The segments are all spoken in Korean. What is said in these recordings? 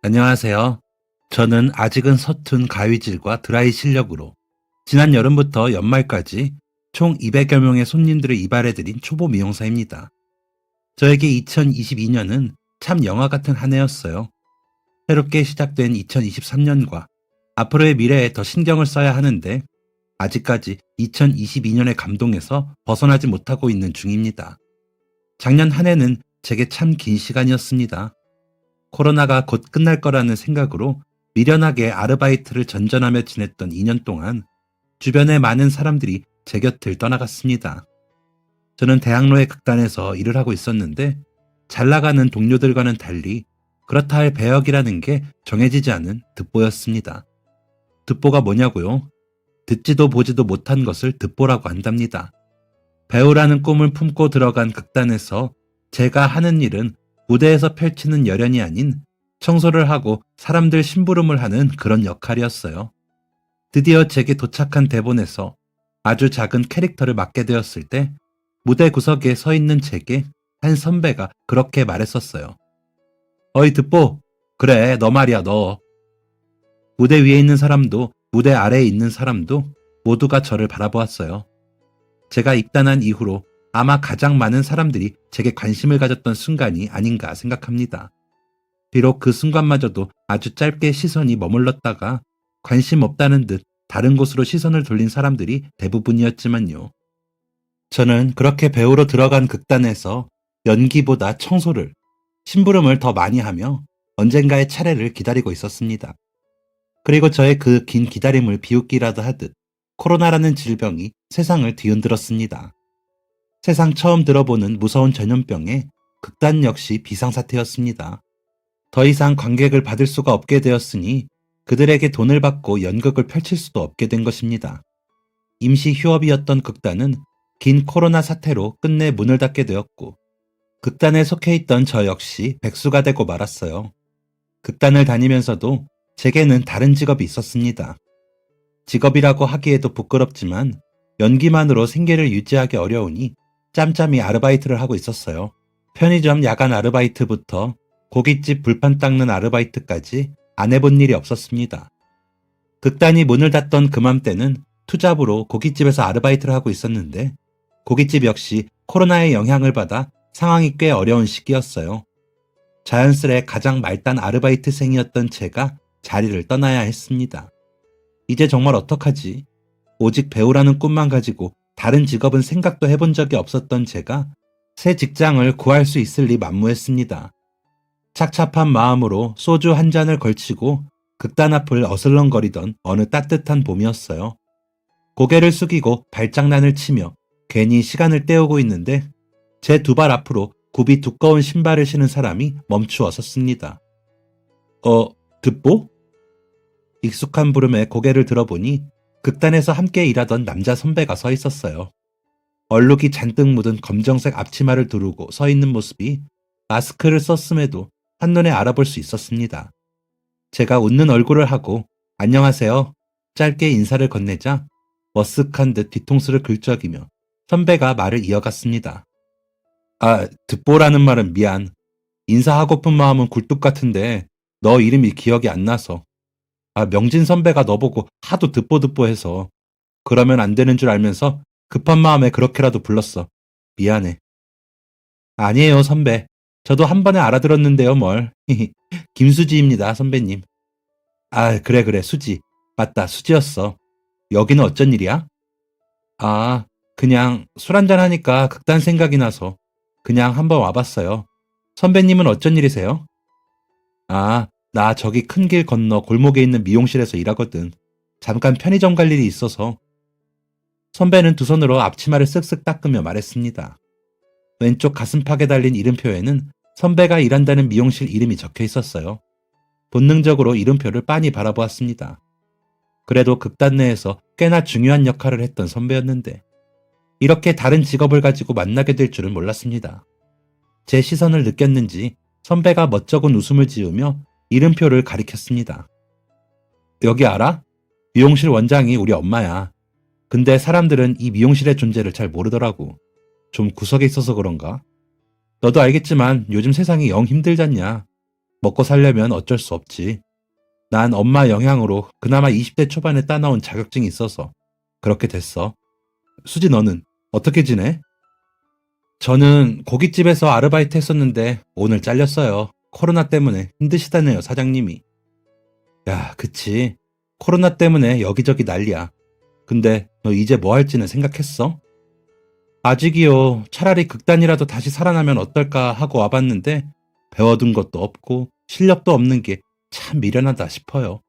안녕하세요. 저는 아직은 서툰 가위질과 드라이 실력으로 지난 여름부터 연말까지 총 200여 명의 손님들을 이발해드린 초보 미용사입니다. 저에게 2022년은 참 영화 같은 한 해였어요. 새롭게 시작된 2023년과 앞으로의 미래에 더 신경을 써야 하는데 아직까지 2022년의 감동에서 벗어나지 못하고 있는 중입니다. 작년 한 해는 제게 참 긴 시간이었습니다. 코로나가 곧 끝날 거라는 생각으로 미련하게 아르바이트를 전전하며 지냈던 2년 동안 주변의 많은 사람들이 제 곁을 떠나갔습니다. 저는 대학로의 극단에서 일을 하고 있었는데 잘 나가는 동료들과는 달리 그렇다 할 배역이라는 게 정해지지 않은 듣보였습니다. 듣보가 뭐냐고요? 듣지도 보지도 못한 것을 듣보라고 한답니다. 배우라는 꿈을 품고 들어간 극단에서 제가 하는 일은 무대에서 펼치는 열연이 아닌 청소를 하고 사람들 심부름을 하는 그런 역할이었어요. 드디어 제게 도착한 대본에서 아주 작은 캐릭터를 맡게 되었을 때 무대 구석에 서 있는 제게 한 선배가 그렇게 말했었어요. 어이 듣보, 그래 너 말이야 너. 무대 위에 있는 사람도 무대 아래에 있는 사람도 모두가 저를 바라보았어요. 제가 입단한 이후로 아마 가장 많은 사람들이 제게 관심을 가졌던 순간이 아닌가 생각합니다. 비록 그 순간마저도 아주 짧게 시선이 머물렀다가 관심 없다는 듯 다른 곳으로 시선을 돌린 사람들이 대부분이었지만요. 저는 그렇게 배우로 들어간 극단에서 연기보다 청소를, 심부름을 더 많이 하며 언젠가의 차례를 기다리고 있었습니다. 그리고 저의 그 긴 기다림을 비웃기라도 하듯 코로나라는 질병이 세상을 뒤흔들었습니다. 세상 처음 들어보는 무서운 전염병에 극단 역시 비상사태였습니다. 더 이상 관객을 받을 수가 없게 되었으니 그들에게 돈을 받고 연극을 펼칠 수도 없게 된 것입니다. 임시 휴업이었던 극단은 긴 코로나 사태로 끝내 문을 닫게 되었고 극단에 속해 있던 저 역시 백수가 되고 말았어요. 극단을 다니면서도 제게는 다른 직업이 있었습니다. 직업이라고 하기에도 부끄럽지만 연기만으로 생계를 유지하기 어려우니 짬짬이 아르바이트를 하고 있었어요. 편의점 야간 아르바이트부터 고깃집 불판 닦는 아르바이트까지 안 해본 일이 없었습니다. 극단이 문을 닫던 그맘때는 투잡으로 고깃집에서 아르바이트를 하고 있었는데 고깃집 역시 코로나의 영향을 받아 상황이 꽤 어려운 시기였어요. 자연스레 가장 말단 아르바이트생이었던 제가 자리를 떠나야 했습니다. 이제 정말 어떡하지? 오직 배우라는 꿈만 가지고 다른 직업은 생각도 해본 적이 없었던 제가 새 직장을 구할 수 있을 리 만무했습니다. 착잡한 마음으로 소주 한 잔을 걸치고 극단 앞을 어슬렁거리던 어느 따뜻한 봄이었어요. 고개를 숙이고 발장난을 치며 괜히 시간을 때우고 있는데 제 두 발 앞으로 굽이 두꺼운 신발을 신은 사람이 멈추어 섰습니다. 듣보? 익숙한 부름에 고개를 들어보니 극단에서 함께 일하던 남자 선배가 서 있었어요. 얼룩이 잔뜩 묻은 검정색 앞치마를 두르고 서 있는 모습이 마스크를 썼음에도 한눈에 알아볼 수 있었습니다. 제가 웃는 얼굴을 하고 안녕하세요. 짧게 인사를 건네자 머쓱한 듯 뒤통수를 긁적이며 선배가 말을 이어갔습니다. 듣보라는 말은 미안. 인사하고픈 마음은 굴뚝 같은데 너 이름이 기억이 안 나서. 명진 선배가 너보고 하도 듣보 해서 그러면 안 되는 줄 알면서 급한 마음에 그렇게라도 불렀어. 미안해. 아니에요, 선배. 저도 한 번에 알아들었는데요, 뭘. 김수지입니다, 선배님. 그래, 수지. 맞다, 수지였어. 여기는 어쩐 일이야? 그냥 술 한잔 하니까 극단 생각이 나서 그냥 한번 와봤어요. 선배님은 어쩐 일이세요? 나 저기 큰 길 건너 골목에 있는 미용실에서 일하거든. 잠깐 편의점 갈 일이 있어서. 선배는 두 손으로 앞치마를 쓱쓱 닦으며 말했습니다. 왼쪽 가슴팍에 달린 이름표에는 선배가 일한다는 미용실 이름이 적혀 있었어요. 본능적으로 이름표를 빤히 바라보았습니다. 그래도 극단 내에서 꽤나 중요한 역할을 했던 선배였는데 이렇게 다른 직업을 가지고 만나게 될 줄은 몰랐습니다. 제 시선을 느꼈는지 선배가 멋쩍은 웃음을 지으며 이름표를 가리켰습니다. 여기 알아? 미용실 원장이 우리 엄마야. 근데 사람들은 이 미용실의 존재를 잘 모르더라고. 좀 구석에 있어서 그런가? 너도 알겠지만 요즘 세상이 영 힘들잖냐. 먹고 살려면 어쩔 수 없지. 난 엄마 영향으로 그나마 20대 초반에 따나온 자격증이 있어서 그렇게 됐어. 수지 너는 어떻게 지내? 저는 고깃집에서 아르바이트 했었는데 오늘 잘렸어요. 코로나 때문에 힘드시다네요, 사장님이. 야, 그치. 코로나 때문에 여기저기 난리야. 근데 너 이제 뭐 할지는 생각했어? 아직이요. 차라리 극단이라도 다시 살아나면 어떨까 하고 와봤는데 배워둔 것도 없고 실력도 없는 게 참 미련하다 싶어요.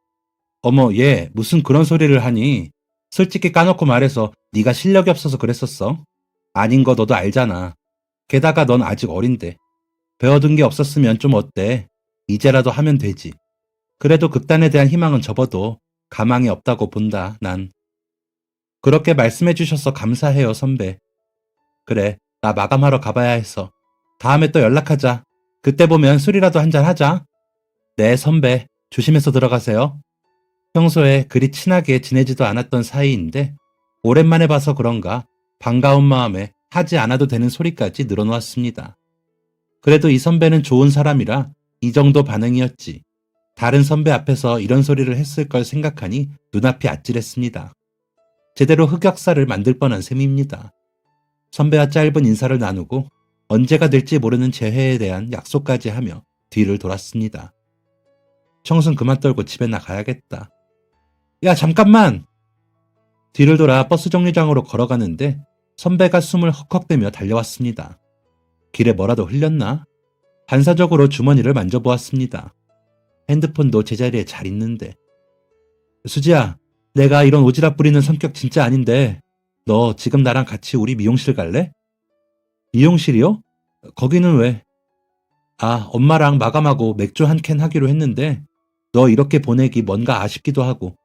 어머, 얘 무슨 그런 소리를 하니? 솔직히 까놓고 말해서 네가 실력이 없어서 그랬었어? 아닌 거 너도 알잖아. 게다가 넌 아직 어린데. 배워둔 게 없었으면 좀 어때? 이제라도 하면 되지. 그래도 극단에 대한 희망은 접어도 가망이 없다고 본다, 난. 그렇게 말씀해 주셔서 감사해요, 선배. 그래, 나 마감하러 가봐야 해서. 다음에 또 연락하자. 그때 보면 술이라도 한잔 하자. 네, 선배. 조심해서 들어가세요. 평소에 그리 친하게 지내지도 않았던 사이인데 오랜만에 봐서 그런가 반가운 마음에 하지 않아도 되는 소리까지 늘어놓았습니다. 그래도 이 선배는 좋은 사람이라 이 정도 반응이었지. 다른 선배 앞에서 이런 소리를 했을 걸 생각하니 눈앞이 아찔했습니다. 제대로 흑역사를 만들 뻔한 셈입니다. 선배와 짧은 인사를 나누고 언제가 될지 모르는 재회에 대한 약속까지 하며 뒤를 돌았습니다. 청순 그만 떨고 집에 나가야겠다. 야, 잠깐만! 뒤를 돌아 버스 정류장으로 걸어가는데 선배가 숨을 헉헉대며 달려왔습니다. 길에 뭐라도 흘렸나? 반사적으로 주머니를 만져보았습니다. 핸드폰도 제자리에 잘 있는데. 수지야, 내가 이런 오지랖 부리는 성격 진짜 아닌데 너 지금 나랑 같이 우리 미용실 갈래? 미용실이요? 거기는 왜? 아, 엄마랑 마감하고 맥주 한 캔 하기로 했는데 너 이렇게 보내기 뭔가 아쉽기도 하고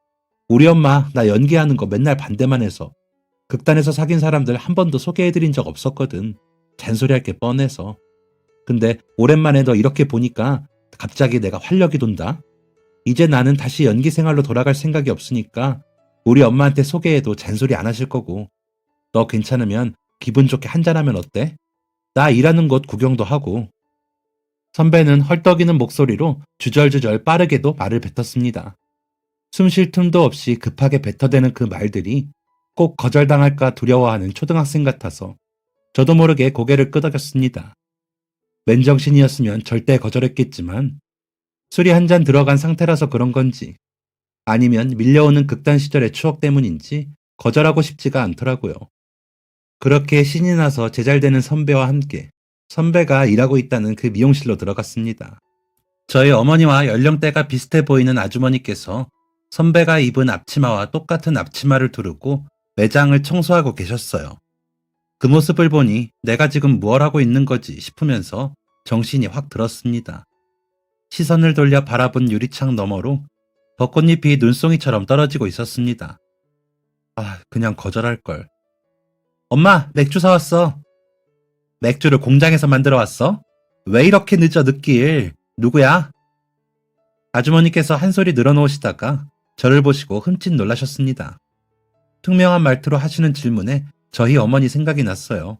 우리 엄마 나 연기하는 거 맨날 반대만 해서 극단에서 사귄 사람들 한 번도 소개해드린 적 없었거든. 잔소리할 게 뻔해서. 근데 오랜만에 너 이렇게 보니까 갑자기 내가 활력이 돈다. 이제 나는 다시 연기 생활로 돌아갈 생각이 없으니까 우리 엄마한테 소개해도 잔소리 안 하실 거고 너 괜찮으면 기분 좋게 한잔하면 어때? 나 일하는 곳 구경도 하고. 선배는 헐떡이는 목소리로 주절주절 빠르게도 말을 뱉었습니다. 숨 쉴 틈도 없이 급하게 뱉어대는 그 말들이 꼭 거절당할까 두려워하는 초등학생 같아서 저도 모르게 고개를 끄덕였습니다. 맨정신이었으면 절대 거절했겠지만 술이 한 잔 들어간 상태라서 그런 건지 아니면 밀려오는 극단 시절의 추억 때문인지 거절하고 싶지가 않더라고요. 그렇게 신이 나서 제잘되는 선배와 함께 선배가 일하고 있다는 그 미용실로 들어갔습니다. 저희 어머니와 연령대가 비슷해 보이는 아주머니께서 선배가 입은 앞치마와 똑같은 앞치마를 두르고 매장을 청소하고 계셨어요. 그 모습을 보니 내가 지금 뭘 하고 있는 거지 싶으면서 정신이 확 들었습니다. 시선을 돌려 바라본 유리창 너머로 벚꽃잎이 눈송이처럼 떨어지고 있었습니다. 아, 그냥 거절할걸. 엄마, 맥주 사왔어. 맥주를 공장에서 만들어 왔어? 왜 이렇게 늦어 늦길? 누구야? 아주머니께서 한 소리 늘어놓으시다가 저를 보시고 흠칫 놀라셨습니다. 투명한 말투로 하시는 질문에 저희 어머니 생각이 났어요.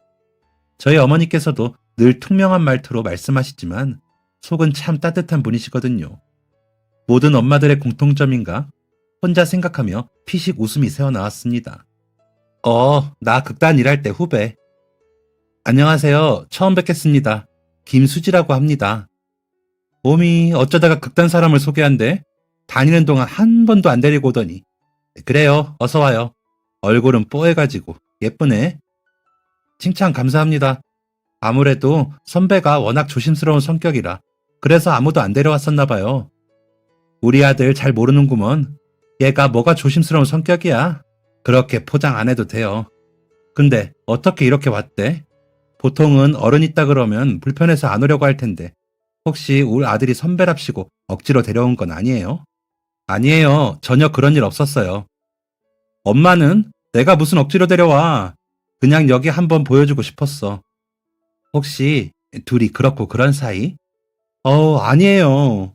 저희 어머니께서도 늘 투명한 말투로 말씀하시지만 속은 참 따뜻한 분이시거든요. 모든 엄마들의 공통점인가? 혼자 생각하며 피식 웃음이 새어나왔습니다. 나 극단 일할 때 후배. 안녕하세요. 처음 뵙겠습니다. 김수지라고 합니다. 몸이 어쩌다가 극단 사람을 소개한대? 다니는 동안 한 번도 안 데리고 오더니. 그래요. 어서 와요. 얼굴은 뽀해가지고 예쁘네. 칭찬 감사합니다. 아무래도 선배가 워낙 조심스러운 성격이라 그래서 아무도 안 데려왔었나 봐요. 우리 아들 잘 모르는구먼. 얘가 뭐가 조심스러운 성격이야. 그렇게 포장 안 해도 돼요. 근데 어떻게 이렇게 왔대? 보통은 어른 있다 그러면 불편해서 안 오려고 할 텐데 혹시 우리 아들이 선배랍시고 억지로 데려온 건 아니에요? 아니에요. 전혀 그런 일 없었어요. 엄마는 내가 무슨 억지로 데려와. 그냥 여기 한번 보여주고 싶었어. 혹시 둘이 그렇고 그런 사이? 아니에요.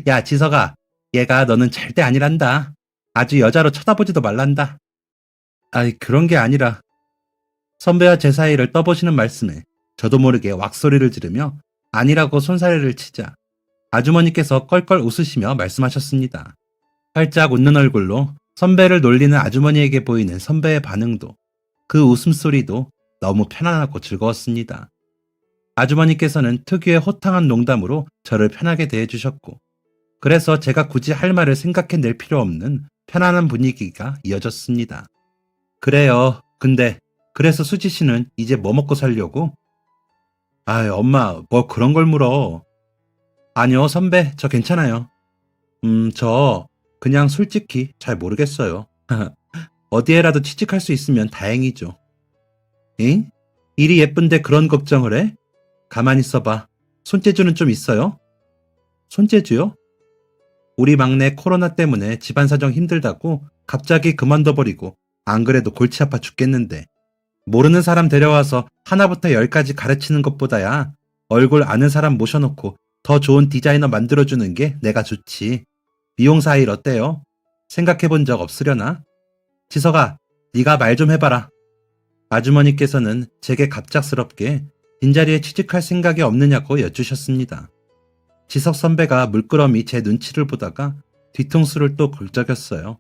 야, 지석아. 얘가 너는 절대 아니란다. 아주 여자로 쳐다보지도 말란다. 아이, 그런 게 아니라. 선배와 제 사이를 떠보시는 말씀에 저도 모르게 왁소리를 지르며 아니라고 손사래를 치자 아주머니께서 껄껄 웃으시며 말씀하셨습니다. 활짝 웃는 얼굴로 선배를 놀리는 아주머니에게 보이는 선배의 반응도, 그 웃음소리도 너무 편안하고 즐거웠습니다. 아주머니께서는 특유의 호탕한 농담으로 저를 편하게 대해주셨고, 그래서 제가 굳이 할 말을 생각해낼 필요 없는 편안한 분위기가 이어졌습니다. 그래요. 근데 그래서 수지 씨는 이제 뭐 먹고 살려고? 아이, 엄마, 뭐 그런 걸 물어. 아니요, 선배, 저 괜찮아요. 저 그냥 솔직히 잘 모르겠어요. 어디에라도 취직할 수 있으면 다행이죠. 엥? 일이 예쁜데 그런 걱정을 해? 가만히 있어봐. 손재주는 좀 있어요? 손재주요? 우리 막내 코로나 때문에 집안 사정 힘들다고 갑자기 그만둬버리고 안 그래도 골치 아파 죽겠는데 모르는 사람 데려와서 하나부터 열까지 가르치는 것보다야 얼굴 아는 사람 모셔놓고 더 좋은 디자이너 만들어주는 게 내가 좋지. 미용사 일 어때요? 생각해본 적 없으려나? 지석아, 네가 말 좀 해봐라. 아주머니께서는 제게 갑작스럽게 빈자리에 취직할 생각이 없느냐고 여쭈셨습니다. 지석 선배가 물끄러미 제 눈치를 보다가 뒤통수를 또 굴적였어요.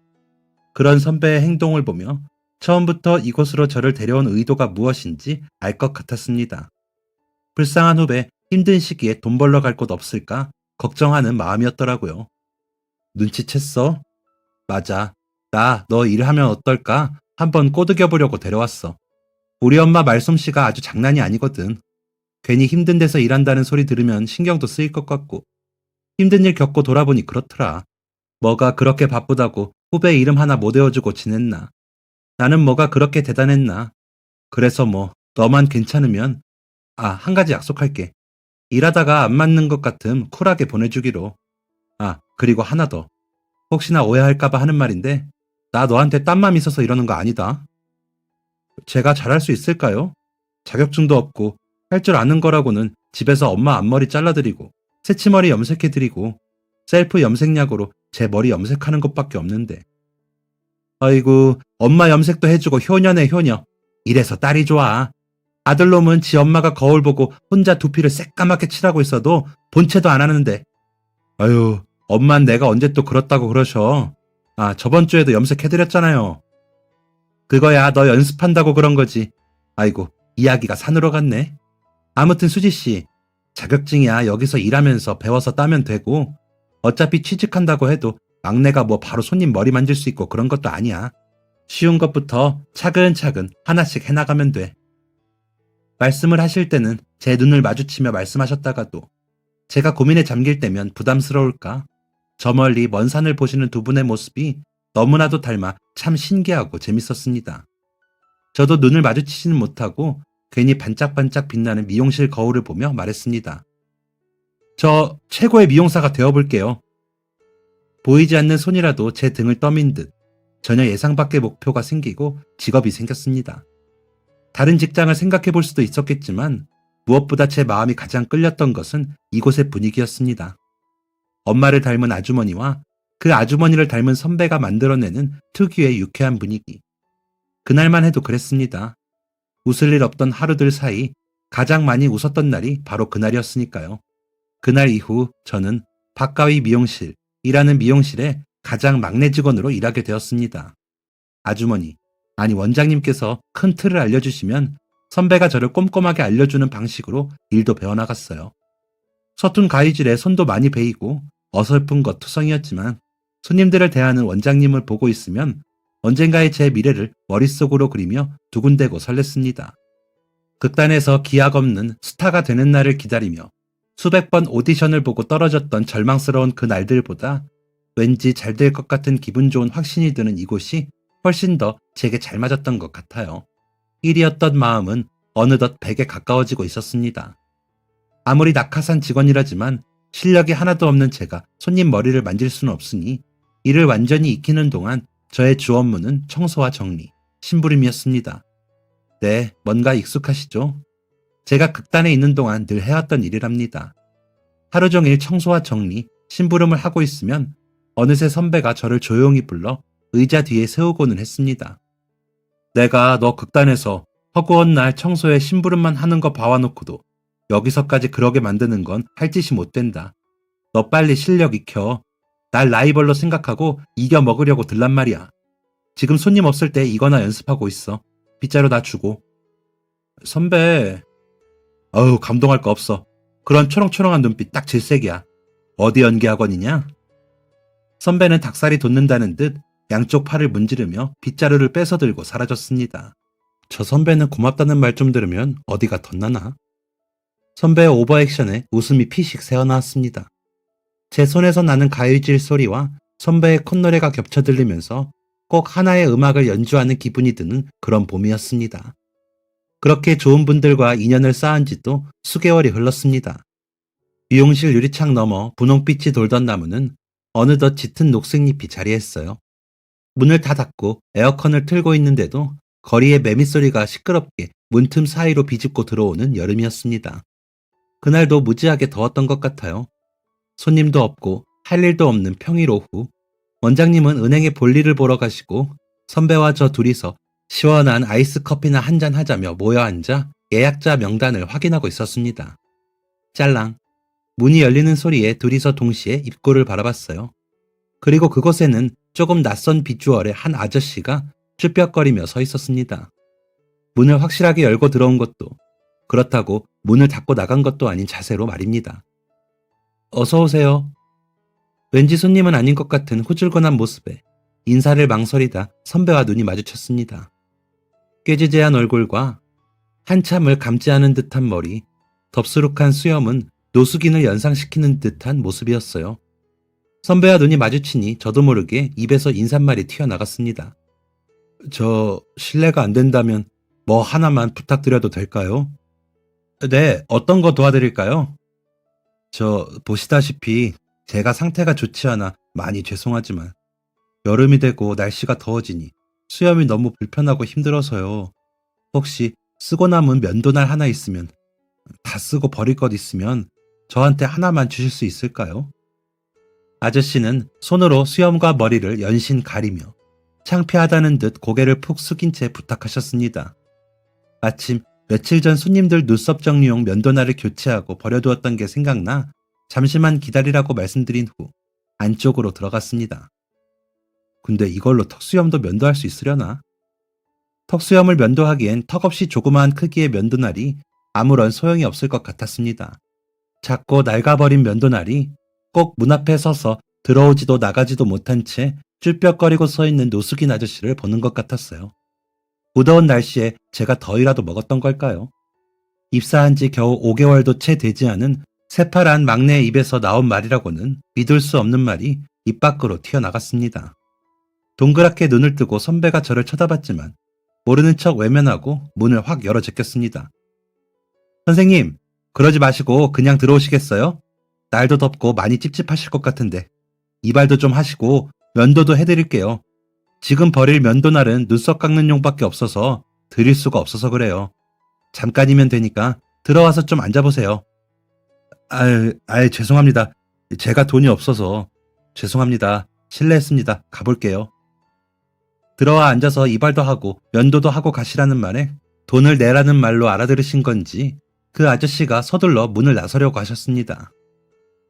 그런 선배의 행동을 보며 처음부터 이곳으로 저를 데려온 의도가 무엇인지 알 것 같았습니다. 불쌍한 후배 힘든 시기에 돈 벌러 갈 곳 없을까 걱정하는 마음이었더라고요. 눈치챘어? 맞아. 나 너 일하면 어떨까 한번 꼬드겨 보려고 데려왔어. 우리 엄마 말솜씨가 아주 장난이 아니거든. 괜히 힘든 데서 일한다는 소리 들으면 신경도 쓰일 것 같고 힘든 일 겪고 돌아보니 그렇더라. 뭐가 그렇게 바쁘다고 후배 이름 하나 못 외워주고 지냈나. 나는 뭐가 그렇게 대단했나. 그래서 뭐 너만 괜찮으면 한 가지 약속할게. 일하다가 안 맞는 것 같음 쿨하게 보내주기로. 그리고 하나 더. 혹시나 오해할까봐 하는 말인데 나 너한테 딴 맘 있어서 이러는 거 아니다. 제가 잘할 수 있을까요? 자격증도 없고 할 줄 아는 거라고는 집에서 엄마 앞머리 잘라드리고 새치머리 염색해드리고 셀프 염색약으로 제 머리 염색하는 것밖에 없는데. 아이고, 엄마 염색도 해주고 효녀네 효녀. 이래서 딸이 좋아. 아들놈은 지 엄마가 거울 보고 혼자 두피를 새까맣게 칠하고 있어도 본체도 안 하는데. 아유, 엄만 내가 언제 또 그렇다고 그러셔. 저번 주에도 염색해드렸잖아요. 그거야 너 연습한다고 그런 거지. 아이고, 이야기가 산으로 갔네. 아무튼 수지씨, 자격증이야 여기서 일하면서 배워서 따면 되고 어차피 취직한다고 해도 막내가 뭐 바로 손님 머리 만질 수 있고 그런 것도 아니야. 쉬운 것부터 차근차근 하나씩 해나가면 돼. 말씀을 하실 때는 제 눈을 마주치며 말씀하셨다가도 제가 고민에 잠길 때면 부담스러울까? 저 멀리 먼 산을 보시는 두 분의 모습이 너무나도 닮아 참 신기하고 재밌었습니다. 저도 눈을 마주치지는 못하고 괜히 반짝반짝 빛나는 미용실 거울을 보며 말했습니다. 저 최고의 미용사가 되어볼게요. 보이지 않는 손이라도 제 등을 떠민 듯 전혀 예상 밖의 목표가 생기고 직업이 생겼습니다. 다른 직장을 생각해 볼 수도 있었겠지만 무엇보다 제 마음이 가장 끌렸던 것은 이곳의 분위기였습니다. 엄마를 닮은 아주머니와 그 아주머니를 닮은 선배가 만들어내는 특유의 유쾌한 분위기. 그날만 해도 그랬습니다. 웃을 일 없던 하루들 사이 가장 많이 웃었던 날이 바로 그날이었으니까요. 그날 이후 저는 박가위 미용실이라는 미용실에 가장 막내 직원으로 일하게 되었습니다. 아주머니, 아니 원장님께서 큰 틀을 알려주시면 선배가 저를 꼼꼼하게 알려주는 방식으로 일도 배워나갔어요. 서툰 가위질에 손도 많이 베이고 어설픈 것 투성이었지만 손님들을 대하는 원장님을 보고 있으면 언젠가의 제 미래를 머릿속으로 그리며 두근대고 설렜습니다. 극단에서 기약 없는 스타가 되는 날을 기다리며 수백 번 오디션을 보고 떨어졌던 절망스러운 그 날들보다 왠지 잘 될 것 같은 기분 좋은 확신이 드는 이곳이 훨씬 더 제게 잘 맞았던 것 같아요. 1이었던 마음은 어느덧 100에 가까워지고 있었습니다. 아무리 낙하산 직원이라지만 실력이 하나도 없는 제가 손님 머리를 만질 수는 없으니 이를 완전히 익히는 동안 저의 주 업무는 청소와 정리, 심부름이었습니다. 네, 뭔가 익숙하시죠? 제가 극단에 있는 동안 늘 해왔던 일이랍니다. 하루 종일 청소와 정리, 심부름을 하고 있으면 어느새 선배가 저를 조용히 불러 의자 뒤에 세우고는 했습니다. 내가 너 극단에서 허구한 날 청소에 심부름만 하는 거 봐와놓고도 여기서까지 그러게 만드는 건 할 짓이 못 된다. 너 빨리 실력 익혀. 날 라이벌로 생각하고 이겨 먹으려고 들란 말이야. 지금 손님 없을 때 이거나 연습하고 있어. 빗자루 나 주고. 선배, 어우, 감동할 거 없어. 그런 초롱초롱한 눈빛 딱 질색이야. 어디 연기학원이냐? 선배는 닭살이 돋는다는 듯 양쪽 팔을 문지르며 빗자루를 뺏어 들고 사라졌습니다. 저 선배는 고맙다는 말 좀 들으면 어디가 덧나나? 선배의 오버액션에 웃음이 피식 새어나왔습니다. 제 손에서 나는 가위질 소리와 선배의 콧노래가 겹쳐 들리면서 꼭 하나의 음악을 연주하는 기분이 드는 그런 봄이었습니다. 그렇게 좋은 분들과 인연을 쌓은 지도 수개월이 흘렀습니다. 미용실 유리창 너머 분홍빛이 돌던 나무는 어느덧 짙은 녹색잎이 자리했어요. 문을 다 닫고 에어컨을 틀고 있는데도 거리의 매미소리가 시끄럽게 문틈 사이로 비집고 들어오는 여름이었습니다. 그날도 무지하게 더웠던 것 같아요. 손님도 없고 할 일도 없는 평일 오후, 원장님은 은행에 볼일을 보러 가시고 선배와 저 둘이서 시원한 아이스 커피나 한잔 하자며 모여 앉아 예약자 명단을 확인하고 있었습니다. 짤랑. 문이 열리는 소리에 둘이서 동시에 입구를 바라봤어요. 그리고 그곳에는 조금 낯선 비주얼의 한 아저씨가 쭈뼛거리며 서 있었습니다. 문을 확실하게 열고 들어온 것도, 그렇다고 문을 닫고 나간 것도 아닌 자세로 말입니다. 어서 오세요. 왠지 손님은 아닌 것 같은 후줄근한 모습에 인사를 망설이다 선배와 눈이 마주쳤습니다. 꾀지재한 얼굴과 한참을 감지 않은 듯한 머리, 덥수룩한 수염은 노숙인을 연상시키는 듯한 모습이었어요. 선배와 눈이 마주치니 저도 모르게 입에서 인사말이 튀어나갔습니다. 저 실례가 안 된다면 뭐 하나만 부탁드려도 될까요? 네, 어떤 거 도와드릴까요? 저 보시다시피 제가 상태가 좋지 않아 많이 죄송하지만 여름이 되고 날씨가 더워지니 수염이 너무 불편하고 힘들어서요. 혹시 쓰고 남은 면도날 하나 있으면, 다 쓰고 버릴 것 있으면 저한테 하나만 주실 수 있을까요? 아저씨는 손으로 수염과 머리를 연신 가리며 창피하다는 듯 고개를 푹 숙인 채 부탁하셨습니다. 마침 며칠 전 손님들 눈썹 정리용 면도날을 교체하고 버려두었던 게 생각나 잠시만 기다리라고 말씀드린 후 안쪽으로 들어갔습니다. 근데 이걸로 턱수염도 면도할 수 있으려나? 턱수염을 면도하기엔 턱없이 조그마한 크기의 면도날이 아무런 소용이 없을 것 같았습니다. 작고 낡아버린 면도날이 꼭 문 앞에 서서 들어오지도 나가지도 못한 채 쭈뼛거리고 서 있는 노숙인 아저씨를 보는 것 같았어요. 무더운 날씨에 제가 더위라도 먹었던 걸까요? 입사한 지 겨우 5개월도 채 되지 않은 새파란 막내의 입에서 나온 말이라고는 믿을 수 없는 말이 입 밖으로 튀어나갔습니다. 동그랗게 눈을 뜨고 선배가 저를 쳐다봤지만 모르는 척 외면하고 문을 확 열어 제꼈습니다. 선생님, 그러지 마시고 그냥 들어오시겠어요? 날도 덥고 많이 찝찝하실 것 같은데 이발도 좀 하시고 면도도 해드릴게요. 지금 버릴 면도날은 눈썹 깎는 용밖에 없어서 드릴 수가 없어서 그래요. 잠깐이면 되니까 들어와서 좀 앉아보세요. 죄송합니다. 제가 돈이 없어서. 죄송합니다. 실례했습니다. 가볼게요. 들어와 앉아서 이발도 하고 면도도 하고 가시라는 말에 돈을 내라는 말로 알아들으신 건지 그 아저씨가 서둘러 문을 나서려고 하셨습니다.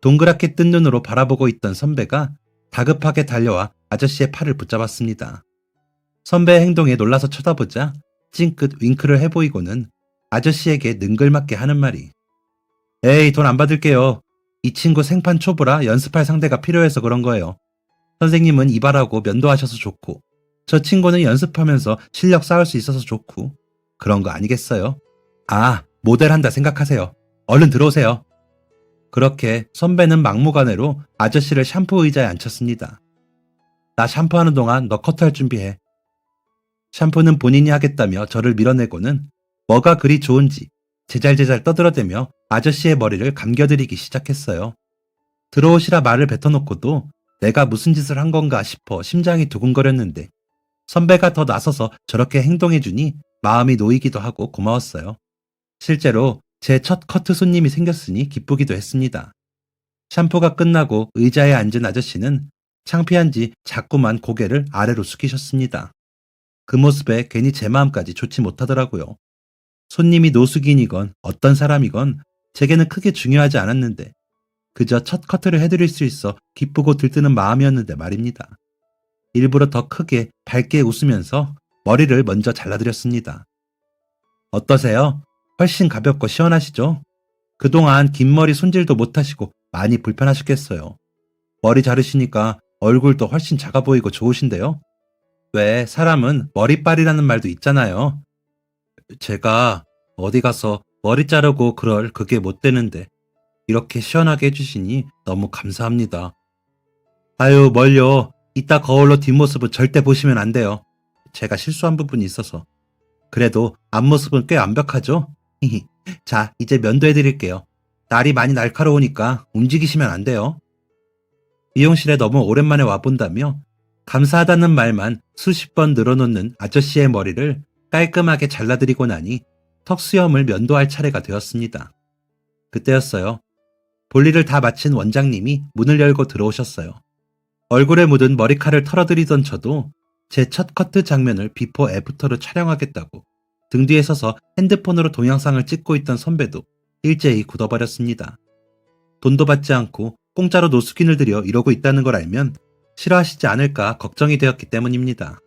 동그랗게 뜬 눈으로 바라보고 있던 선배가 다급하게 달려와 아저씨의 팔을 붙잡았습니다. 선배의 행동에 놀라서 쳐다보자 찡긋 윙크를 해보이고는 아저씨에게 능글맞게 하는 말이, 에이, 돈 안 받을게요. 이 친구 생판 초보라 연습할 상대가 필요해서 그런 거예요. 선생님은 이발하고 면도하셔서 좋고 저 친구는 연습하면서 실력 쌓을 수 있어서 좋고 그런 거 아니겠어요? 아, 모델한다 생각하세요. 얼른 들어오세요. 그렇게 선배는 막무가내로 아저씨를 샴푸 의자에 앉혔습니다. 나 샴푸하는 동안 너 커트할 준비해. 샴푸는 본인이 하겠다며 저를 밀어내고는 뭐가 그리 좋은지 제잘제잘 떠들어대며 아저씨의 머리를 감겨드리기 시작했어요. 들어오시라 말을 뱉어놓고도 내가 무슨 짓을 한 건가 싶어 심장이 두근거렸는데 선배가 더 나서서 저렇게 행동해주니 마음이 놓이기도 하고 고마웠어요. 실제로 제 첫 커트 손님이 생겼으니 기쁘기도 했습니다. 샴푸가 끝나고 의자에 앉은 아저씨는 창피한지 자꾸만 고개를 아래로 숙이셨습니다. 그 모습에 괜히 제 마음까지 좋지 못하더라고요. 손님이 노숙인이건 어떤 사람이건 제게는 크게 중요하지 않았는데 그저 첫 커트를 해드릴 수 있어 기쁘고 들뜨는 마음이었는데 말입니다. 일부러 더 크게 밝게 웃으면서 머리를 먼저 잘라드렸습니다. 어떠세요? 훨씬 가볍고 시원하시죠? 그동안 긴 머리 손질도 못하시고 많이 불편하셨겠어요. 머리 자르시니까 얼굴도 훨씬 작아 보이고 좋으신데요? 왜 사람은 머리빨이라는 말도 있잖아요. 제가 어디 가서 머리 자르고 그럴 그게 못 되는데 이렇게 시원하게 해주시니 너무 감사합니다. 아유, 뭘요. 이따 거울로 뒷모습은 절대 보시면 안 돼요. 제가 실수한 부분이 있어서. 그래도 앞모습은 꽤 완벽하죠? 자, 이제 면도해 드릴게요. 날이 많이 날카로우니까 움직이시면 안 돼요. 미용실에 너무 오랜만에 와본다며 감사하다는 말만 수십 번 늘어놓는 아저씨의 머리를 깔끔하게 잘라드리고 나니 턱수염을 면도할 차례가 되었습니다. 그때였어요. 볼일을 다 마친 원장님이 문을 열고 들어오셨어요. 얼굴에 묻은 머리칼을 털어드리던 저도 제 첫 커트 장면을 비포 애프터로 촬영하겠다고 등 뒤에 서서 핸드폰으로 동영상을 찍고 있던 선배도 일제히 굳어버렸습니다. 돈도 받지 않고 공짜로 노숙인을 들여 이러고 있다는 걸 알면 싫어하시지 않을까 걱정이 되었기 때문입니다.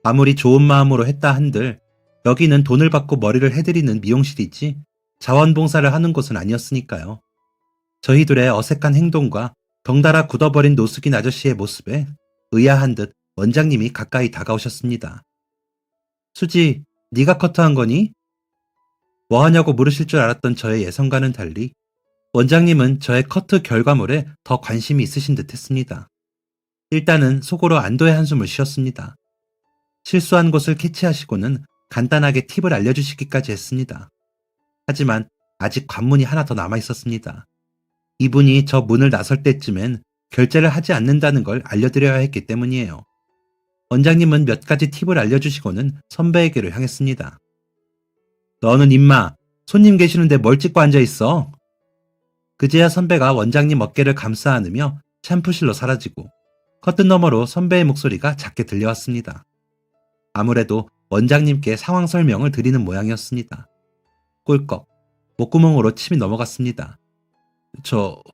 아무리 좋은 마음으로 했다 한들 여기는 돈을 받고 머리를 해드리는 미용실이지 자원봉사를 하는 곳은 아니었으니까요. 저희들의 어색한 행동과 덩달아 굳어버린 노숙인 아저씨의 모습에 의아한 듯 원장님이 가까이 다가오셨습니다. 수지, 네가 커트한 거니? 뭐 하냐고 물으실 줄 알았던 저의 예상과는 달리 원장님은 저의 커트 결과물에 더 관심이 있으신 듯 했습니다. 일단은 속으로 안도의 한숨을 쉬었습니다. 실수한 곳을 캐치하시고는 간단하게 팁을 알려주시기까지 했습니다. 하지만 아직 관문이 하나 더 남아 있었습니다. 이분이 저 문을 나설 때쯤엔 결제를 하지 않는다는 걸 알려드려야 했기 때문이에요. 원장님은 몇 가지 팁을 알려주시고는 선배에게로 향했습니다. 너는 임마, 손님 계시는데 뭘 찍고 앉아있어? 그제야 선배가 원장님 어깨를 감싸 안으며 샴푸실로 사라지고 커튼 너머로 선배의 목소리가 작게 들려왔습니다. 아무래도 원장님께 상황 설명을 드리는 모양이었습니다. 꿀꺽, 목구멍으로 침이 넘어갔습니다.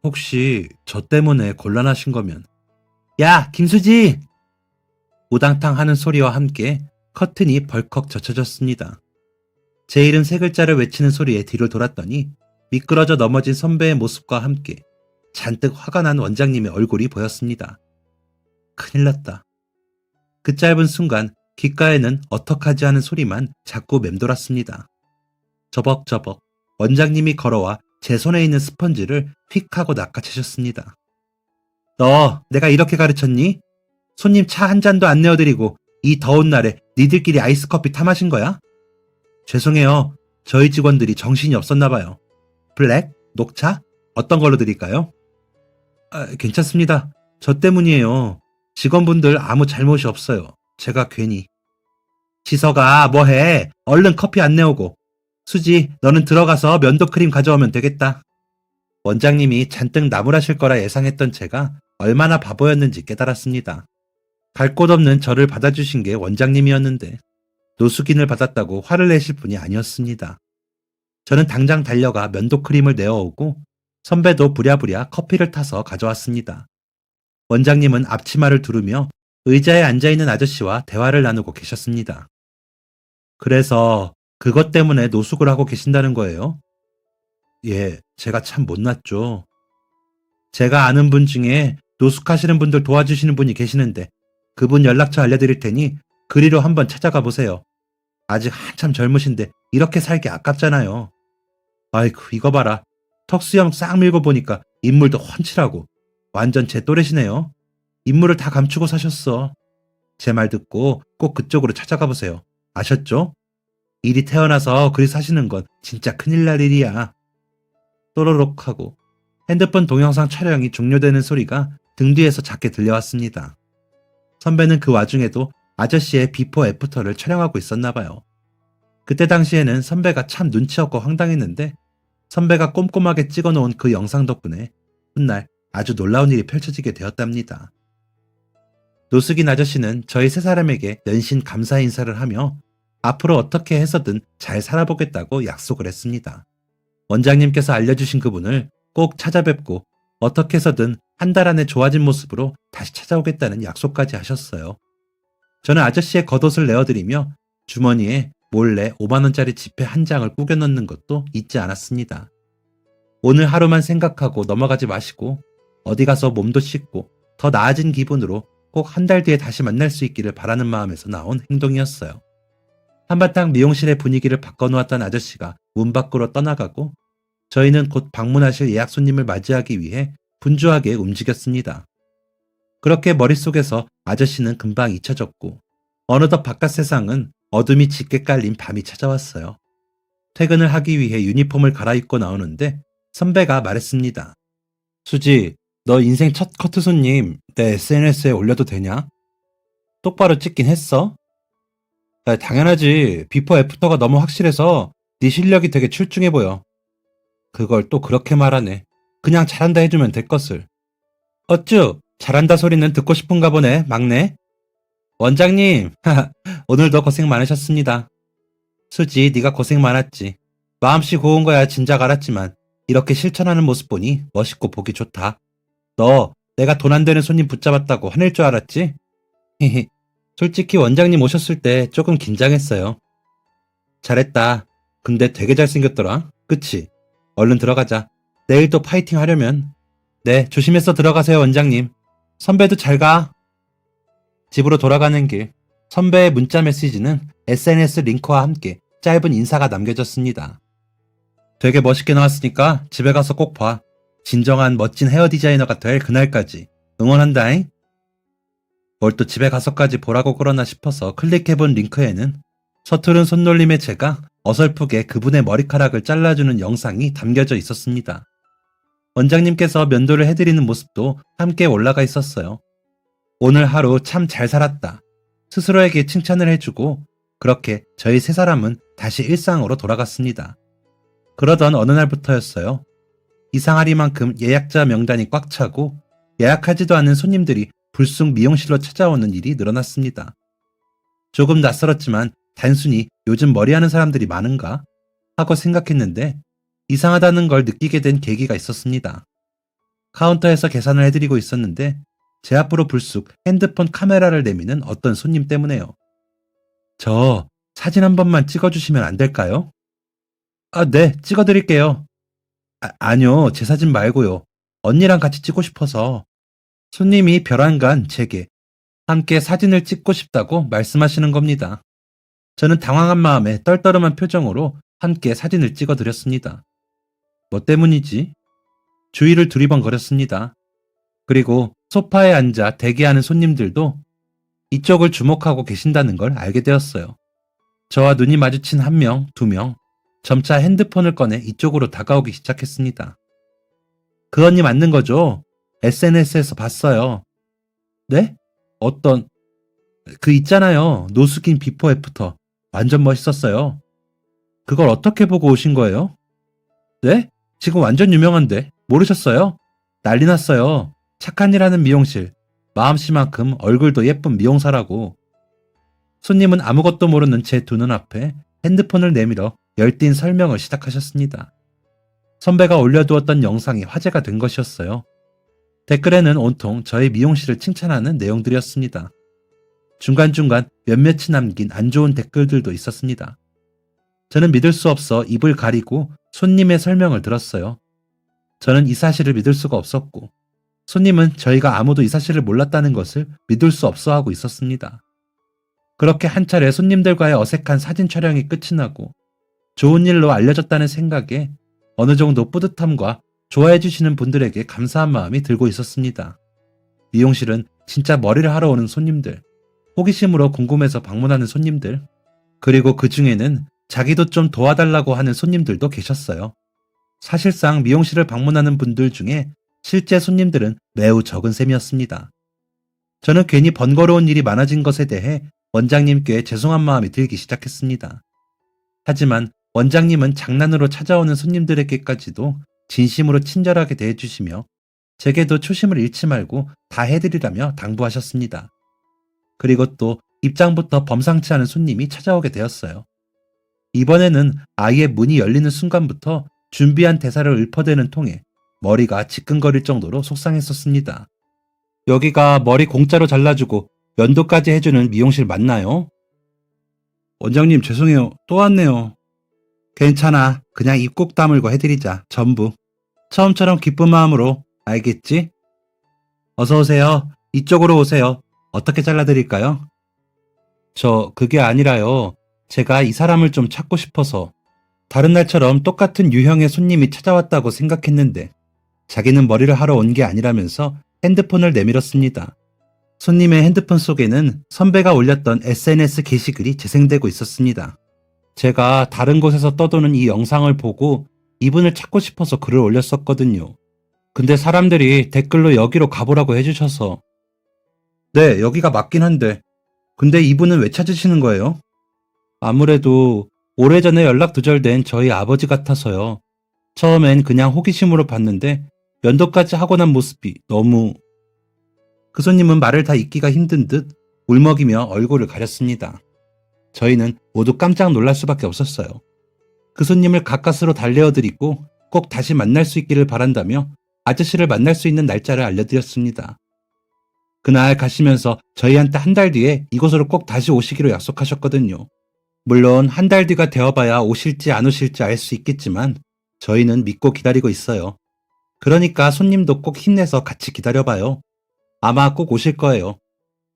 혹시 저 때문에 곤란하신 거면. 야, 김수지! 우당탕 하는 소리와 함께 커튼이 벌컥 젖혀졌습니다. 제 이름 세 글자를 외치는 소리에 뒤를 돌았더니 미끄러져 넘어진 선배의 모습과 함께 잔뜩 화가 난 원장님의 얼굴이 보였습니다. 큰일 났다. 그 짧은 순간 귓가에는 어떡하지 하는 소리만 자꾸 맴돌았습니다. 저벅저벅 원장님이 걸어와 제 손에 있는 스펀지를 휙 하고 낚아채셨습니다. 너 내가 이렇게 가르쳤니? 손님 차 한 잔도 안 내어드리고 이 더운 날에 니들끼리 아이스커피 타 마신 거야? 죄송해요. 저희 직원들이 정신이 없었나 봐요. 블랙? 녹차? 어떤 걸로 드릴까요? 괜찮습니다. 저 때문이에요. 직원분들 아무 잘못이 없어요. 제가 괜히. 지서가 뭐해? 얼른 커피 안 내오고. 수지, 너는 들어가서 면도 크림 가져오면 되겠다. 원장님이 잔뜩 나무라실 거라 예상했던 제가 얼마나 바보였는지 깨달았습니다. 갈 곳 없는 저를 받아주신 게 원장님이었는데 노숙인을 받았다고 화를 내실 분이 아니었습니다. 저는 당장 달려가 면도 크림을 내어오고 선배도 부랴부랴 커피를 타서 가져왔습니다. 원장님은 앞치마를 두르며 의자에 앉아있는 아저씨와 대화를 나누고 계셨습니다. 그래서 그것 때문에 노숙을 하고 계신다는 거예요? 예, 제가 참 못났죠. 제가 아는 분 중에 노숙하시는 분들 도와주시는 분이 계시는데 그분 연락처 알려드릴 테니 그리로 한번 찾아가 보세요. 아직 한참 젊으신데 이렇게 살기 아깝잖아요. 아이고, 이거 봐라. 턱수염 싹 밀고 보니까 인물도 훤칠하고 완전 제 또래시네요. 인물을 다 감추고 사셨어. 제 말 듣고 꼭 그쪽으로 찾아가 보세요. 아셨죠? 일이 태어나서 그리 사시는 건 진짜 큰일 날 일이야. 또로록 하고 핸드폰 동영상 촬영이 종료되는 소리가 등 뒤에서 작게 들려왔습니다. 선배는 그 와중에도 아저씨의 비포 애프터를 촬영하고 있었나 봐요. 그때 당시에는 선배가 참 눈치 없고 황당했는데 선배가 꼼꼼하게 찍어놓은 그 영상 덕분에 훗날 아주 놀라운 일이 펼쳐지게 되었답니다. 노숙인 아저씨는 저희 세 사람에게 연신 감사 인사를 하며 앞으로 어떻게 해서든 잘 살아보겠다고 약속을 했습니다. 원장님께서 알려주신 그분을 꼭 찾아뵙고 어떻게 해서든 한 달 안에 좋아진 모습으로 다시 찾아오겠다는 약속까지 하셨어요. 저는 아저씨의 겉옷을 내어드리며 주머니에 몰래 5만 원짜리 지폐 한 장을 꾸겨 넣는 것도 잊지 않았습니다. 오늘 하루만 생각하고 넘어가지 마시고 어디 가서 몸도 씻고 더 나아진 기분으로 꼭 한 달 뒤에 다시 만날 수 있기를 바라는 마음에서 나온 행동이었어요. 한바탕 미용실의 분위기를 바꿔놓았던 아저씨가 문 밖으로 떠나가고 저희는 곧 방문하실 예약 손님을 맞이하기 위해 분주하게 움직였습니다. 그렇게 머릿속에서 아저씨는 금방 잊혀졌고 어느덧 바깥 세상은 어둠이 짙게 깔린 밤이 찾아왔어요. 퇴근을 하기 위해 유니폼을 갈아입고 나오는데 선배가 말했습니다. 수지, 너 인생 첫 커트 손님 내 SNS에 올려도 되냐? 똑바로 찍긴 했어? 야, 당연하지. 비포 애프터가 너무 확실해서 네 실력이 되게 출중해 보여. 그걸 또 그렇게 말하네. 그냥 잘한다 해주면 될 것을. 어쭈, 잘한다 소리는 듣고 싶은가 보네, 막내. 원장님, 오늘도 고생 많으셨습니다. 수지, 네가 고생 많았지. 마음씨 고운 거야 진작 알았지만 이렇게 실천하는 모습 보니 멋있고 보기 좋다. 너 내가 돈 안 되는 손님 붙잡았다고 화낼 줄 알았지? 솔직히 원장님 오셨을 때 조금 긴장했어요. 잘했다. 근데 되게 잘생겼더라. 그치? 얼른 들어가자. 내일 또 파이팅 하려면. 네, 조심해서 들어가세요, 원장님. 선배도 잘 가. 집으로 돌아가는 길, 선배의 문자 메시지는 SNS 링크와 함께 짧은 인사가 남겨졌습니다. 되게 멋있게 나왔으니까 집에 가서 꼭 봐. 진정한 멋진 헤어 디자이너가 될 그날까지 응원한다잉. 뭘 또 집에 가서까지 보라고 그러나 싶어서 클릭해본 링크에는 서투른 손놀림의 제가 어설프게 그분의 머리카락을 잘라주는 영상이 담겨져 있었습니다. 원장님께서 면도를 해드리는 모습도 함께 올라가 있었어요. 오늘 하루 참 잘 살았다. 스스로에게 칭찬을 해주고 그렇게 저희 세 사람은 다시 일상으로 돌아갔습니다. 그러던 어느 날부터였어요. 이상하리만큼 예약자 명단이 꽉 차고 예약하지도 않은 손님들이 불쑥 미용실로 찾아오는 일이 늘어났습니다. 조금 낯설었지만 단순히 요즘 머리하는 사람들이 많은가 하고 생각했는데 이상하다는 걸 느끼게 된 계기가 있었습니다. 카운터에서 계산을 해드리고 있었는데 제 앞으로 불쑥 핸드폰 카메라를 내미는 어떤 손님 때문에요. 저 사진 한 번만 찍어주시면 안 될까요? 아, 네, 찍어드릴게요. 아니요, 제 사진 말고요. 언니랑 같이 찍고 싶어서. 손님이 벼랑간 제게 함께 사진을 찍고 싶다고 말씀하시는 겁니다. 저는 당황한 마음에 떨떠름한 표정으로 함께 사진을 찍어드렸습니다. 뭐 때문이지? 주위를 두리번거렸습니다. 그리고 소파에 앉아 대기하는 손님들도 이쪽을 주목하고 계신다는 걸 알게 되었어요. 저와 눈이 마주친 한 명, 두 명, 점차 핸드폰을 꺼내 이쪽으로 다가오기 시작했습니다. 그 언니 맞는 거죠? SNS에서 봤어요. 네? 어떤, 그 있잖아요. 노숙인 비포 애프터. 완전 멋있었어요. 그걸 어떻게 보고 오신 거예요? 네? 지금 완전 유명한데. 모르셨어요? 난리 났어요. 착한 일 하는 미용실. 마음씨만큼 얼굴도 예쁜 미용사라고. 손님은 아무것도 모르는 제 두 눈앞에 핸드폰을 내밀어 열띤 설명을 시작하셨습니다. 선배가 올려두었던 영상이 화제가 된 것이었어요. 댓글에는 온통 저의 미용실을 칭찬하는 내용들이었습니다. 중간중간 몇몇이 남긴 안 좋은 댓글들도 있었습니다. 저는 믿을 수 없어 입을 가리고 손님의 설명을 들었어요. 저는 이 사실을 믿을 수가 없었고 손님은 저희가 아무도 이 사실을 몰랐다는 것을 믿을 수 없어 하고 있었습니다. 그렇게 한 차례 손님들과의 어색한 사진 촬영이 끝이 나고 좋은 일로 알려졌다는 생각에 어느 정도 뿌듯함과 좋아해 주시는 분들에게 감사한 마음이 들고 있었습니다. 미용실은 진짜 머리를 하러 오는 손님들, 호기심으로 궁금해서 방문하는 손님들, 그리고 그 중에는 자기도 좀 도와달라고 하는 손님들도 계셨어요. 사실상 미용실을 방문하는 분들 중에 실제 손님들은 매우 적은 셈이었습니다. 저는 괜히 번거로운 일이 많아진 것에 대해 원장님께 죄송한 마음이 들기 시작했습니다. 하지만 원장님은 장난으로 찾아오는 손님들에게까지도 진심으로 친절하게 대해주시며 제게도 초심을 잃지 말고 다 해드리라며 당부하셨습니다. 그리고 또 입장부터 범상치 않은 손님이 찾아오게 되었어요. 이번에는 아예 문이 열리는 순간부터 준비한 대사를 읊어대는 통에 머리가 지끈거릴 정도로 속상했었습니다. 여기가 머리 공짜로 잘라주고 면도까지 해주는 미용실 맞나요? 원장님 죄송해요. 또 왔네요. 괜찮아. 그냥 입 꼭 다물고 해드리자. 전부. 처음처럼 기쁜 마음으로. 알겠지? 어서 오세요. 이쪽으로 오세요. 어떻게 잘라드릴까요? 그게 아니라요. 제가 이 사람을 좀 찾고 싶어서. 다른 날처럼 똑같은 유형의 손님이 찾아왔다고 생각했는데 자기는 머리를 하러 온 게 아니라면서 핸드폰을 내밀었습니다. 손님의 핸드폰 속에는 선배가 올렸던 SNS 게시글이 재생되고 있었습니다. 제가 다른 곳에서 떠도는 이 영상을 보고 이분을 찾고 싶어서 글을 올렸었거든요. 근데 사람들이 댓글로 여기로 가보라고 해주셔서. 네, 여기가 맞긴 한데. 근데 이분은 왜 찾으시는 거예요? 아무래도 오래전에 연락 두절된 저희 아버지 같아서요. 처음엔 그냥 호기심으로 봤는데 면도까지 하고 난 모습이 너무... 그 손님은 말을 다 잇기가 힘든 듯 울먹이며 얼굴을 가렸습니다. 저희는 모두 깜짝 놀랄 수밖에 없었어요. 그 손님을 가까스로 달래어드리고 꼭 다시 만날 수 있기를 바란다며 아저씨를 만날 수 있는 날짜를 알려드렸습니다. 그날 가시면서 저희한테 한 달 뒤에 이곳으로 꼭 다시 오시기로 약속하셨거든요. 물론 한 달 뒤가 되어봐야 오실지 안 오실지 알 수 있겠지만 저희는 믿고 기다리고 있어요. 그러니까 손님도 꼭 힘내서 같이 기다려봐요. 아마 꼭 오실 거예요.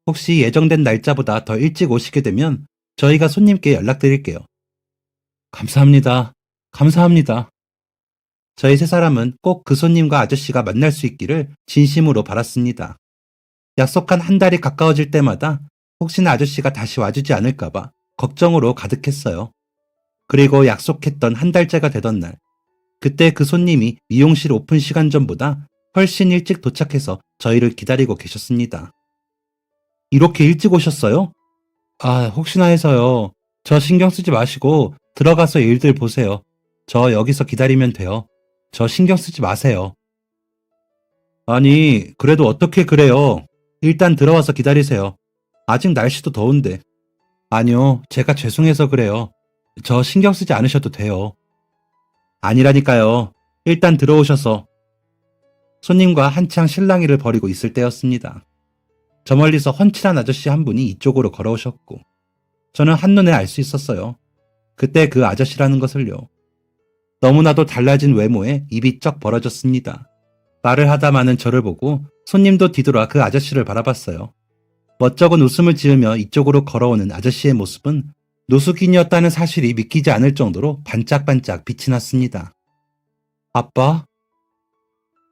혹시 예정된 날짜보다 더 일찍 오시게 되면 저희가 손님께 연락드릴게요. 감사합니다. 감사합니다. 저희 세 사람은 꼭 그 손님과 아저씨가 만날 수 있기를 진심으로 바랐습니다. 약속한 한 달이 가까워질 때마다 혹시나 아저씨가 다시 와주지 않을까봐 걱정으로 가득했어요. 그리고 약속했던 한 달째가 되던 날, 그때 그 손님이 미용실 오픈 시간 전보다 훨씬 일찍 도착해서 저희를 기다리고 계셨습니다. 이렇게 일찍 오셨어요? 혹시나 해서요. 저 신경 쓰지 마시고 들어가서 일들 보세요. 저 여기서 기다리면 돼요. 저 신경 쓰지 마세요. 아니, 그래도 어떻게 그래요? 일단 들어와서 기다리세요. 아직 날씨도 더운데. 아니요, 제가 죄송해서 그래요. 저 신경 쓰지 않으셔도 돼요. 아니라니까요. 일단 들어오셔서. 손님과 한창 실랑이를 벌이고 있을 때였습니다. 저 멀리서 훤칠한 아저씨 한 분이 이쪽으로 걸어오셨고 저는 한눈에 알 수 있었어요. 그때 그 아저씨라는 것을요. 너무나도 달라진 외모에 입이 쩍 벌어졌습니다. 말을 하다 마는 저를 보고 손님도 뒤돌아 그 아저씨를 바라봤어요. 멋쩍은 웃음을 지으며 이쪽으로 걸어오는 아저씨의 모습은 노숙인이었다는 사실이 믿기지 않을 정도로 반짝반짝 빛이 났습니다. 아빠?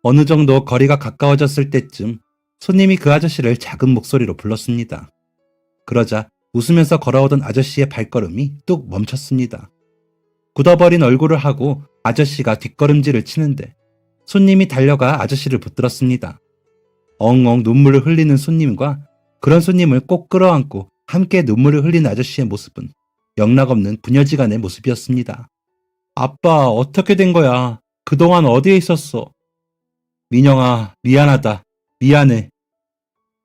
어느 정도 거리가 가까워졌을 때쯤 손님이 그 아저씨를 작은 목소리로 불렀습니다. 그러자 웃으면서 걸어오던 아저씨의 발걸음이 뚝 멈췄습니다. 굳어버린 얼굴을 하고 아저씨가 뒷걸음질을 치는데 손님이 달려가 아저씨를 붙들었습니다. 엉엉 눈물을 흘리는 손님과 그런 손님을 꼭 끌어안고 함께 눈물을 흘리는 아저씨의 모습은 영락없는 부녀지간의 모습이었습니다. 아빠, 어떻게 된 거야? 그동안 어디에 있었어? 민영아, 미안하다. 미안해.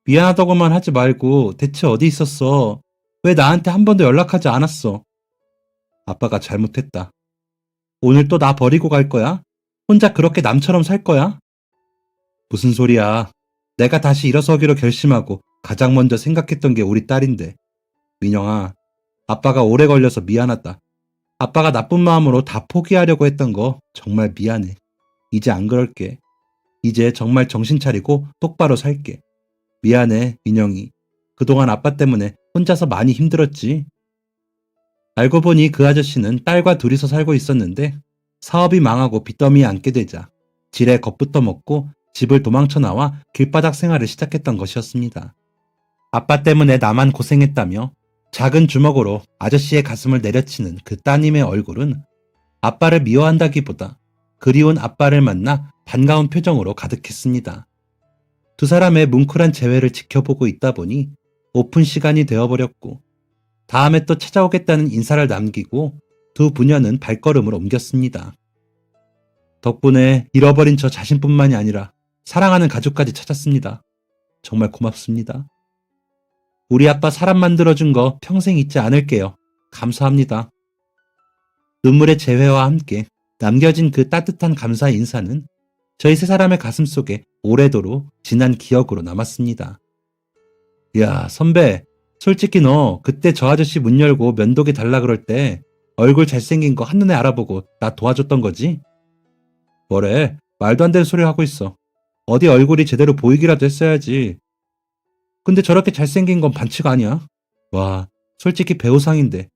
미안하다고만 하지 말고 대체 어디 있었어? 왜 나한테 한 번도 연락하지 않았어? 아빠가 잘못했다. 오늘 또 나 버리고 갈 거야? 혼자 그렇게 남처럼 살 거야? 무슨 소리야. 내가 다시 일어서기로 결심하고 가장 먼저 생각했던 게 우리 딸인데. 민영아, 아빠가 오래 걸려서 미안하다. 아빠가 나쁜 마음으로 다 포기하려고 했던 거 정말 미안해. 이제 안 그럴게. 이제 정말 정신 차리고 똑바로 살게. 미안해, 민영이. 그동안 아빠 때문에 혼자서 많이 힘들었지. 알고 보니 그 아저씨는 딸과 둘이서 살고 있었는데 사업이 망하고 빚더미에 앉게 되자 지레 겁부터 먹고 집을 도망쳐 나와 길바닥 생활을 시작했던 것이었습니다. 아빠 때문에 나만 고생했다며 작은 주먹으로 아저씨의 가슴을 내려치는 그 따님의 얼굴은 아빠를 미워한다기보다 그리운 아빠를 만나 반가운 표정으로 가득했습니다. 두 사람의 뭉클한 재회를 지켜보고 있다 보니 오픈 시간이 되어버렸고 다음에 또 찾아오겠다는 인사를 남기고 두 부녀는 발걸음을 옮겼습니다. 덕분에 잃어버린 저 자신뿐만이 아니라 사랑하는 가족까지 찾았습니다. 정말 고맙습니다. 우리 아빠 사람 만들어준 거 평생 잊지 않을게요. 감사합니다. 눈물의 재회와 함께 남겨진 그 따뜻한 감사 인사는 저희 세 사람의 가슴 속에 오래도록 진한 기억으로 남았습니다. 야, 선배, 솔직히 너 그때 저 아저씨 문 열고 면도기 달라 그럴 때 얼굴 잘생긴 거 한눈에 알아보고 나 도와줬던 거지? 뭐래? 말도 안 되는 소리 하고 있어. 어디 얼굴이 제대로 보이기라도 했어야지. 근데 저렇게 잘생긴 건 반칙 아니야? 와, 솔직히 배우상인데.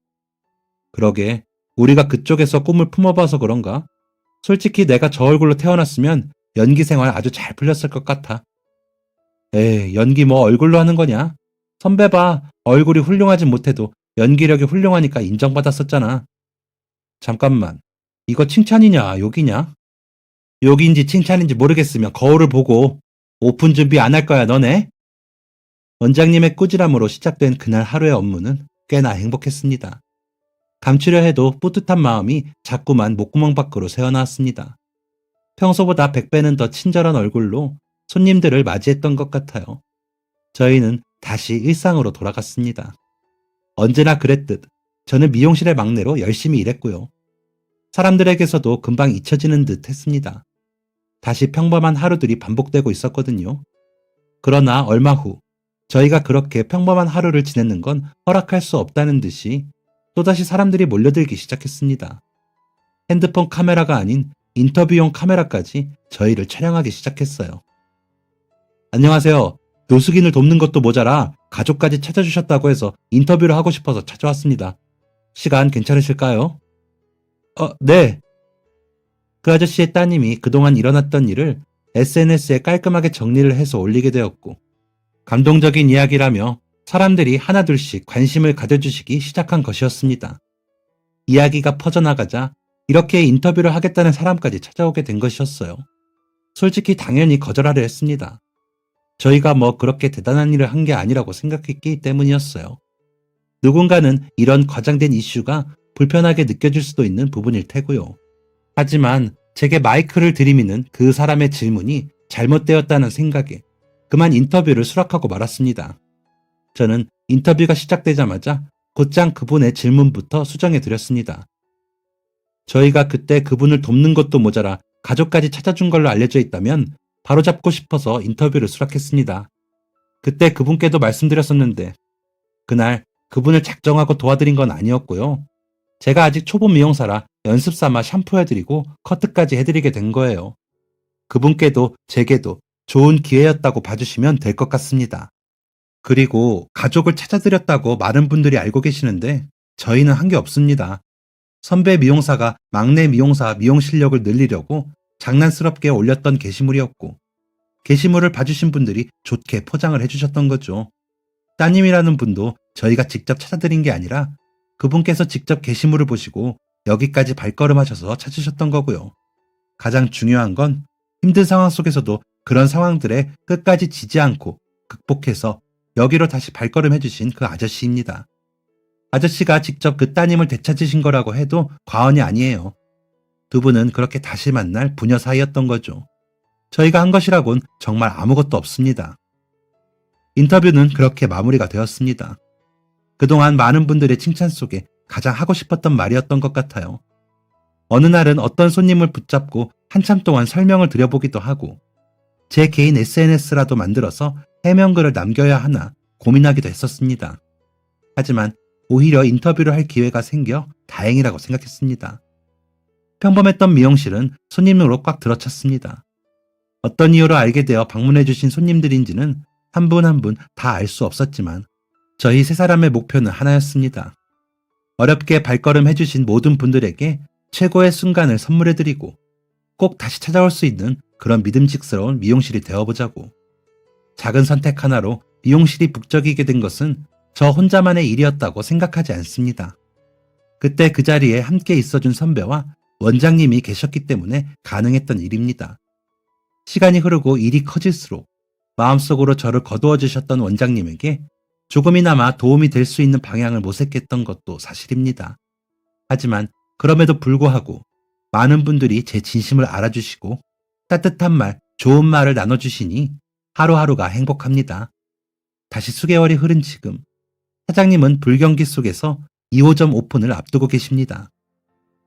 그러게, 우리가 그쪽에서 꿈을 품어봐서 그런가? 솔직히 내가 저 얼굴로 태어났으면 연기 생활 아주 잘 풀렸을 것 같아. 에이, 연기 뭐 얼굴로 하는 거냐? 선배 봐, 얼굴이 훌륭하진 못해도 연기력이 훌륭하니까 인정받았었잖아. 잠깐만, 이거 칭찬이냐, 욕이냐? 욕인지 칭찬인지 모르겠으면 거울을 보고 오픈 준비 안 할 거야, 너네? 원장님의 꾸지람으로 시작된 그날 하루의 업무는 꽤나 행복했습니다. 감추려 해도 뿌듯한 마음이 자꾸만 목구멍 밖으로 새어나왔습니다. 평소보다 100배는 더 친절한 얼굴로 손님들을 맞이했던 것 같아요. 저희는 다시 일상으로 돌아갔습니다. 언제나 그랬듯 저는 미용실의 막내로 열심히 일했고요. 사람들에게서도 금방 잊혀지는 듯 했습니다. 다시 평범한 하루들이 반복되고 있었거든요. 그러나 얼마 후 저희가 그렇게 평범한 하루를 지냈는 건 허락할 수 없다는 듯이 또다시 사람들이 몰려들기 시작했습니다. 핸드폰 카메라가 아닌 인터뷰용 카메라까지 저희를 촬영하기 시작했어요. 안녕하세요. 노숙인을 돕는 것도 모자라 가족까지 찾아주셨다고 해서 인터뷰를 하고 싶어서 찾아왔습니다. 시간 괜찮으실까요? 네. 그 아저씨의 따님이 그동안 일어났던 일을 SNS에 깔끔하게 정리를 해서 올리게 되었고, 감동적인 이야기라며 사람들이 하나둘씩 관심을 가져주시기 시작한 것이었습니다. 이야기가 퍼져나가자 이렇게 인터뷰를 하겠다는 사람까지 찾아오게 된 것이었어요. 솔직히 당연히 거절하려 했습니다. 저희가 뭐 그렇게 대단한 일을 한 게 아니라고 생각했기 때문이었어요. 누군가는 이런 과장된 이슈가 불편하게 느껴질 수도 있는 부분일 테고요. 하지만 제게 마이크를 들이미는 그 사람의 질문이 잘못되었다는 생각에 그만 인터뷰를 수락하고 말았습니다. 저는 인터뷰가 시작되자마자 곧장 그분의 질문부터 수정해 드렸습니다. 저희가 그때 그분을 돕는 것도 모자라 가족까지 찾아준 걸로 알려져 있다면 바로잡고 싶어서 인터뷰를 수락했습니다. 그때 그분께도 말씀드렸었는데 그날 그분을 작정하고 도와드린 건 아니었고요. 제가 아직 초보 미용사라 연습 삼아 샴푸해드리고 커트까지 해드리게 된 거예요. 그분께도 제게도 좋은 기회였다고 봐주시면 될 것 같습니다. 그리고 가족을 찾아드렸다고 많은 분들이 알고 계시는데 저희는 한 게 없습니다. 선배 미용사가 막내 미용사 미용 실력을 늘리려고 장난스럽게 올렸던 게시물이었고 게시물을 봐주신 분들이 좋게 포장을 해주셨던 거죠. 따님이라는 분도 저희가 직접 찾아드린 게 아니라 그분께서 직접 게시물을 보시고 여기까지 발걸음하셔서 찾으셨던 거고요. 가장 중요한 건 힘든 상황 속에서도 그런 상황들에 끝까지 지지 않고 극복해서 여기로 다시 발걸음해 주신 그 아저씨입니다. 아저씨가 직접 그 따님을 되찾으신 거라고 해도 과언이 아니에요. 두 분은 그렇게 다시 만날 부녀 사이였던 거죠. 저희가 한 것이라곤 정말 아무것도 없습니다. 인터뷰는 그렇게 마무리가 되었습니다. 그동안 많은 분들의 칭찬 속에 가장 하고 싶었던 말이었던 것 같아요. 어느 날은 어떤 손님을 붙잡고 한참 동안 설명을 드려보기도 하고 제 개인 SNS라도 만들어서 해명글을 남겨야 하나 고민하기도 했었습니다. 하지만 오히려 인터뷰를 할 기회가 생겨 다행이라고 생각했습니다. 평범했던 미용실은 손님으로 꽉 들어찼습니다. 어떤 이유로 알게 되어 방문해주신 손님들인지는 한 분 한 분 다 알 수 없었지만 저희 세 사람의 목표는 하나였습니다. 어렵게 발걸음해주신 모든 분들에게 최고의 순간을 선물해드리고 꼭 다시 찾아올 수 있는 그런 믿음직스러운 미용실이 되어보자고. 작은 선택 하나로 미용실이 북적이게 된 것은 저 혼자만의 일이었다고 생각하지 않습니다. 그때 그 자리에 함께 있어준 선배와 원장님이 계셨기 때문에 가능했던 일입니다. 시간이 흐르고 일이 커질수록 마음속으로 저를 거두어 주셨던 원장님에게 조금이나마 도움이 될 수 있는 방향을 모색했던 것도 사실입니다. 하지만 그럼에도 불구하고 많은 분들이 제 진심을 알아주시고 따뜻한 말, 좋은 말을 나눠주시니 하루하루가 행복합니다. 다시 수개월이 흐른 지금, 사장님은 불경기 속에서 2호점 오픈을 앞두고 계십니다.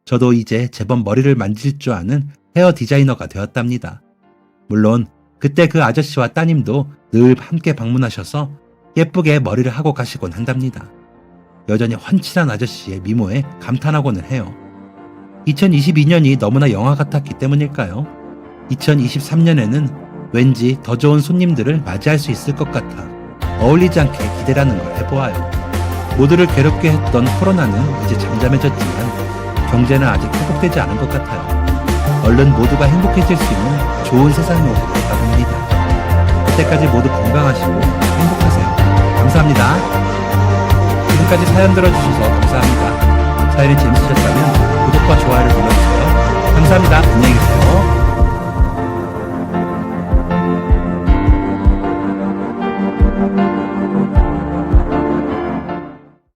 저도 이제 제법 머리를 만질 줄 아는 헤어 디자이너가 되었답니다. 물론 그때 그 아저씨와 따님도 늘 함께 방문하셔서 예쁘게 머리를 하고 가시곤 한답니다. 여전히 훤칠한 아저씨의 미모에 감탄하고는 해요. 2022년이 너무나 영화 같았기 때문일까요? 2023년에는 왠지 더 좋은 손님들을 맞이할 수 있을 것 같아 어울리지 않게 기대라는 걸 해보아요. 모두를 괴롭게 했던 코로나는 이제 잠잠해졌지만 경제는 아직 회복되지 않은 것 같아요. 얼른 모두가 행복해질 수 있는 좋은 세상으로 가봅니다. 그때까지 모두 건강하시고 행복하세요. 감사합니다. 지금까지 사연 들어주셔서 감사합니다. 사연이 재밌으셨다면 구독과 좋아요를 눌러주세요. 감사합니다. 안녕히 계세요.